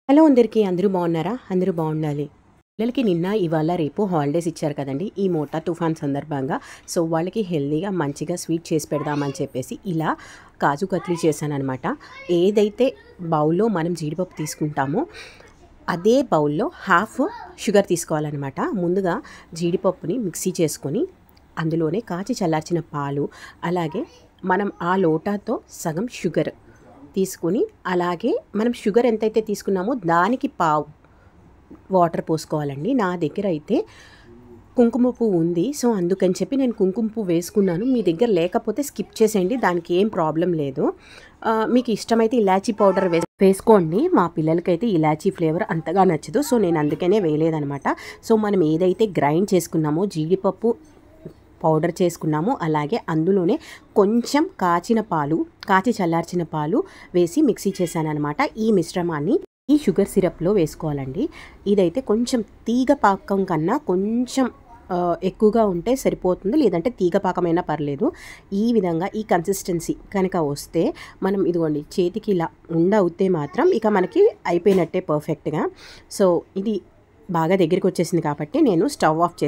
Hello అందరికీ, అందరూ బాగున్నారా? అందరూ బాగుండాలి. పిల్లలకి నిన్న ఇవాళ రేపు హాలిడేస్ ఇచ్చారు కదండి, ఈ మోటా తుఫాన్ సందర్భంగా. సో వాళ్ళకి హెల్దీగా మంచిగా స్వీట్ చేసి పెడదామని చెప్పేసి ఇలా కాజు కత్లీ చేశాను అనమాట. ఏదైతే బౌల్లో మనం జీడిపప్పు తీసుకుంటామో అదే బౌల్లో హాఫ్ షుగర్ తీసుకోవాలన్నమాట. ముందుగా జీడిపప్పుని మిక్సీ చేసుకొని అందులోనే కాచి చల్లార్చిన పాలు, అలాగే మనం ఆ లోటాతో సగం షుగర్ తీసుకుని, అలాగే మనం షుగర్ ఎంతైతే తీసుకున్నామో దానికి పావు వాటర్ పోసుకోవాలండి. నా దగ్గర అయితే కుంకుమ పువ్వు ఉంది, సో అందుకని చెప్పి నేను కుంకుమ పువ్వు వేసుకున్నాను. మీ దగ్గర లేకపోతే స్కిప్ చేసేయండి, దానికి ఏం ప్రాబ్లం లేదు. మీకు ఇష్టమైతే ఇలాచీ పౌడర్ వేసుకోండి. మా పిల్లలకైతే ఇలాచీ ఫ్లేవర్ అంతగా నచ్చదు, సో నేను అందుకనే వేయలేదనమాట. సో మనం ఏదైతే గ్రైండ్ చేసుకున్నామో జీడిపప్పు పౌడర్ చేసుకున్నాము, అలాగే అందులోనే కొంచెం కాచి చల్లార్చిన పాలు వేసి మిక్సీ చేశానమాట. ఈ మిశ్రమాన్ని ఈ షుగర్ సిరప్లో వేసుకోవాలండి. ఇదైతే కొంచెం తీగ పాకం కన్నా కొంచెం ఎక్కువగా ఉంటే సరిపోతుంది, లేదంటే తీగ పాకమైనా పర్లేదు. ఈ విధంగా ఈ కన్సిస్టెన్సీ కనుక వస్తే మనం ఇదిగోండి చేతికి ఇలా అవుతే మాత్రం ఇక మనకి అయిపోయినట్టే పర్ఫెక్ట్గా. సో ఇది బాగా దగ్గరికి వచ్చేసింది కాబట్టి నేను స్టవ్ ఆఫ్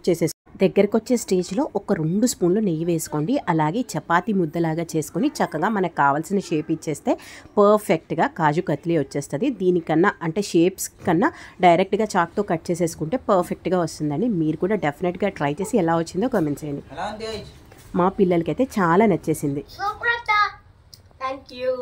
చేసేసి దగ్గరకు వచ్చే స్టేజ్లో ఒక 2 స్పూన్లు నెయ్యి వేసుకోండి. అలాగే చపాతీ ముద్దలాగా చేసుకొని చక్కగా మనకు కావాల్సిన షేప్ ఇచ్చేస్తే పర్ఫెక్ట్గా కాజు కత్లీ వచ్చేస్తుంది. దీనికన్నా అంటే షేప్స్ కన్నా డైరెక్ట్గా చాక్తో కట్ చేసేసుకుంటే పర్ఫెక్ట్గా వస్తుందండి. మీరు కూడా డెఫినెట్గా ట్రై చేసి ఎలా వచ్చిందో కామెంట్ చేయండి. మా పిల్లలకైతే చాలా నచ్చేసింది. Thank you.